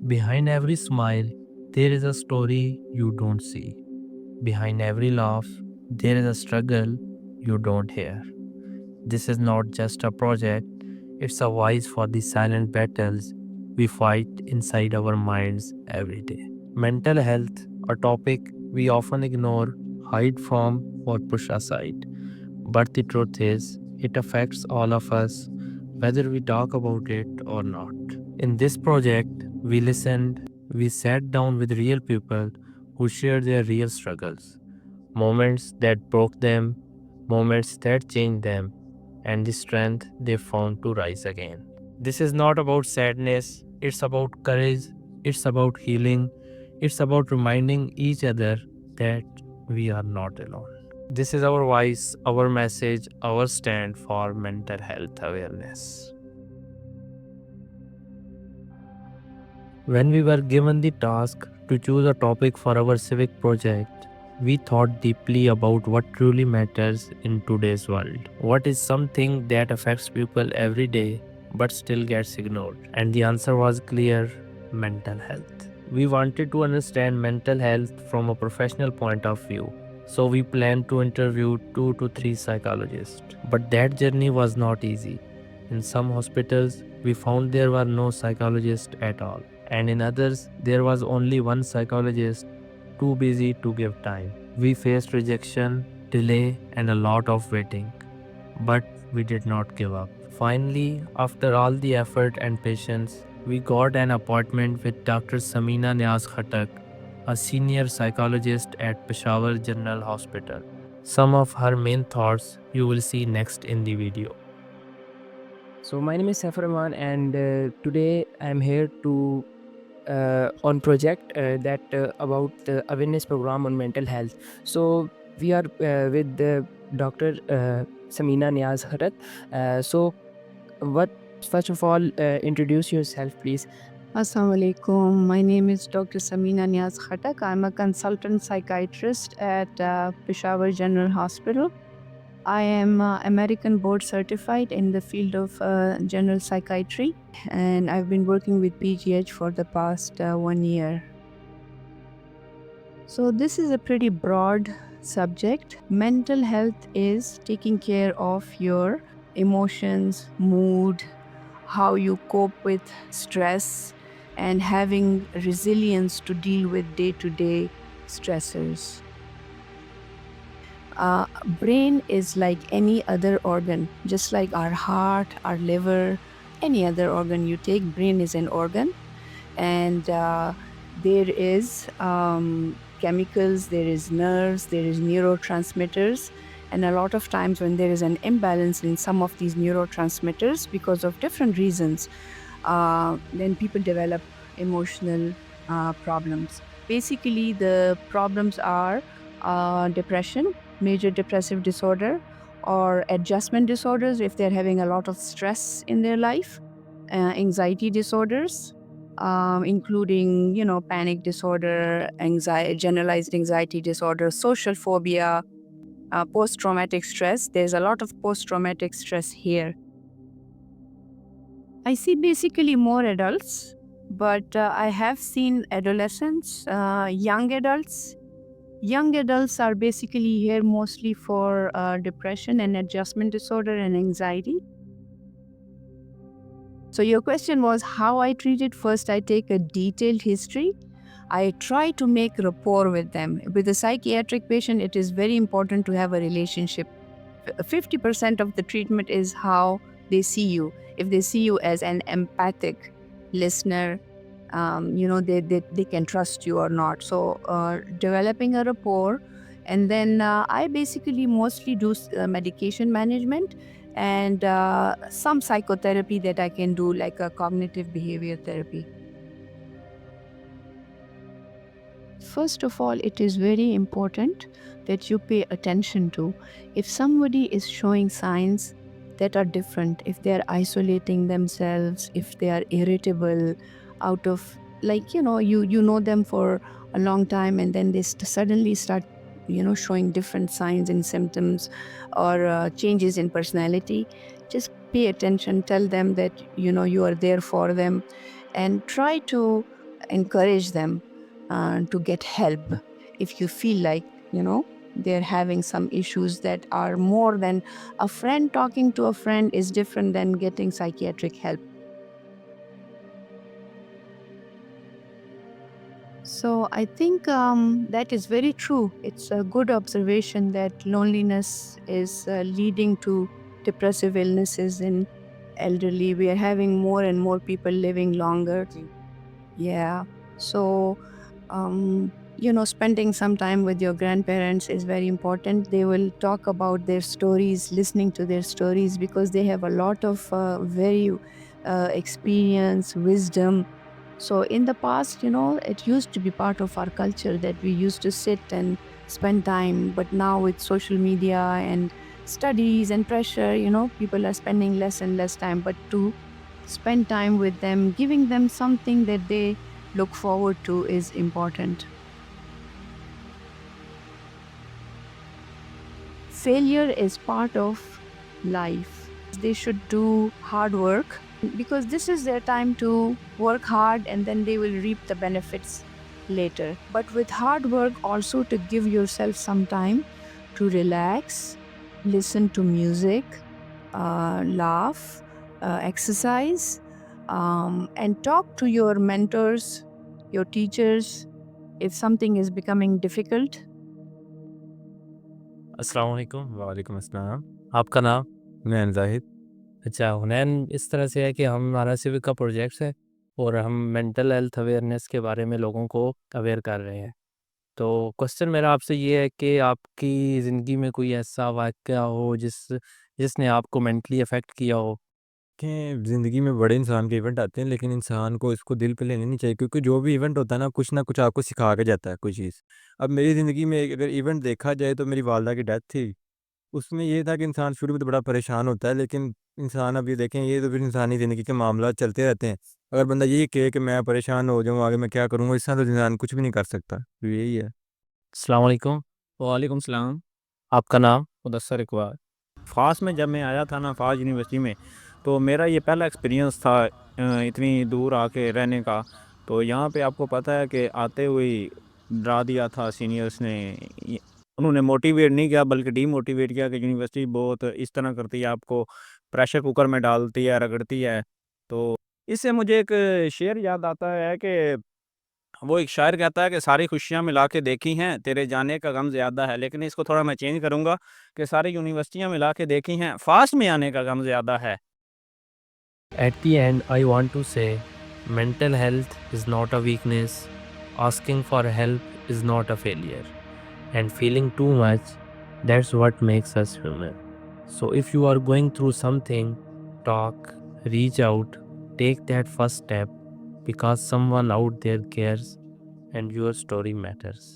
Behind every smile, there is a story you don't see. Behind every laugh, there is a struggle you don't hear. This is not just a project, it's a voice for the silent battles we fight inside our minds every day. Mental health, a topic we often ignore, hide from, or push aside. But the truth is, it affects all of us, whether we talk about it or not. In this project, we listened, we sat down with real people who shared their real struggles, moments that broke them, moments that changed them, and the strength they found to rise again. This is not about sadness, it's about courage, it's about healing, it's about reminding each other that we are not alone. This is our voice, our message, our stand for mental health awareness. When we were given the task to choose a topic for our civic project, we thought deeply about what truly matters in today's world. What is something that affects people every day but still gets ignored? And the answer was clear: mental health. We wanted to understand mental health from a professional point of view. So we planned to interview 2 to 3 psychologists. But that journey was not easy. In some hospitals, we found there were no psychologists at all, and in others, there was only one psychologist, too busy to give time. We faced rejection, delay, and a lot of waiting. But we did not give up. Finally, after all the effort and patience, we got an appointment with Dr. Samina Niaz Khatak, a senior psychologist at Peshawar General Hospital. Some of her main thoughts you will see next in the video. So my name is Saifur Rahman, and today I'm here to on project that about the awareness program on mental health. So we are with Dr. Samina Niaz Harat. So what first of all introduce yourself, please. Assalamu alaikum. My name is Dr. Samina Niaz Khatak. I'm a consultant psychiatrist at Peshawar General Hospital. I am American board certified in the field of general psychiatry, and I've been working with PGH for the past 1 year. So, this is a pretty broad subject. Mental health is taking care of your emotions, mood, how you cope with stress, and having resilience to deal with day-to-day stressors. Brain is like any other organ, just like our heart, our liver, any other organ you take. Brain is an organ, and there is chemicals, there is nerves, there is neurotransmitters, and a lot of times when there is an imbalance in some of these neurotransmitters because of different reasons, then people develop emotional problems. Basically, the problems are depression, major depressive disorder, or adjustment disorders if they're having a lot of stress in their life, anxiety disorders, including, panic disorder, generalized anxiety disorder, social phobia, post-traumatic stress. There's a lot of post-traumatic stress here. I see basically more adults, but I have seen adolescents, young adults. Young adults are basically here mostly for depression and adjustment disorder and anxiety. So your question was how I treat it. First, I take a detailed history. I try to make rapport with them. With a psychiatric patient, it is very important to have a relationship. 50% of the treatment is how they see you. If they see you as an empathic listener, they can trust you or not. So developing a rapport, and then I basically mostly do medication management and some psychotherapy that I can do, like a cognitive behavior therapy. First of all, it is very important that you pay attention to if somebody is showing signs that are different, if they are isolating themselves, if they are irritable out of, you know them for a long time and then they suddenly start showing different signs and symptoms or changes in personality, just pay attention, tell them that you are there for them, and try to encourage them to get help if you feel like they're having some issues that are more than a friend talking to a friend is different than getting psychiatric help. So I think that is very true. It's a good observation that loneliness is leading to depressive illnesses in elderly. We are having more and more people living longer. Yeah. So, spending some time with your grandparents is very important. They will talk about their stories, listening to their stories, because they have a lot of very experience, wisdom. So, in the past, it used to be part of our culture that we used to sit and spend time. But now, with social media and studies and pressure, people are spending less and less time. But to spend time with them, giving them something that they look forward to is important. Failure is part of life. They should do hard work because this is their time to work hard and then they will reap the benefits later. But with hard work, also to give yourself some time to relax, listen to music, laugh, exercise, and talk to your mentors, your teachers, if something is becoming difficult. अस्सलाम वालेकुम। वालेकुम अस्सलाम। आपका नाम? मैं जाहिद। अच्छा, हुनैन इस तरह से है कि हमारा सिविक का प्रोजेक्ट है और हम मेंटल हेल्थ अवेयरनेस के बारे में लोगों को अवेयर कर रहे हैं। तो क्वेश्चन मेरा आपसे ये है कि आपकी ज़िंदगी में कोई ऐसा वाक़या हो जिसने आपको मेंटली अफ़ेक्ट किया हो? कि ज़िंदगी में बड़े इंसान के इवेंट आते हैं, लेकिन इंसान को इसको दिल पे लेना नहीं चाहिए, क्योंकि जो भी इवेंट होता है ना, कुछ ना कुछ आपको सिखा के जाता है कोई चीज़। अब मेरी ज़िंदगी में अगर इवेंट देखा जाए तो मेरी वालदा की डेथ थी। उसमें ये था कि इंसान शुरू में तो बड़ा परेशान होता है, लेकिन इंसान अब ये देखें, ये तो फिर इंसानी ज़िंदगी के मामला चलते रहते हैं। अगर बंदा यही कहे कि मैं परेशान हो जाऊँ, आगे मैं क्या करूँगा, इस तरह तो इंसान कुछ भी नहीं कर सकता। तो यही है। अस्सलाम वालेकुम। वालेकुम सलाम। आपका नाम? मुदस्सर इकबाल। फ़ास में जब मैं आया था ना, फ़ास यूनिवर्सिटी में, तो मेरा ये पहला एक्सपीरियंस था इतनी दूर आके रहने का। तो यहाँ पे आपको पता है कि आते हुए ही डरा दिया था सीनियर्स ने। उन्होंने मोटिवेट नहीं किया बल्कि डीमोटिवेट किया कि यूनिवर्सिटी बहुत इस तरह करती है, आपको प्रेशर कुकर में डालती है, रगड़ती है। तो इससे मुझे एक शेर याद आता है कि वो एक शायर कहता है कि सारी खुशियाँ मिला के देखी हैं, तेरे जाने का गम ज़्यादा है। लेकिन इसको थोड़ा मैं चेंज करूँगा कि सारी यूनिवर्सिटियाँ मिला के देखी हैं, फ़ास्ट में आने का गम ज़्यादा है। At the end, I want to say mental health is not a weakness, asking for help is not a failure, and feeling too much, that's what makes us human. So, if you are going through something, talk, reach out, take that first step because someone out there cares and your story matters.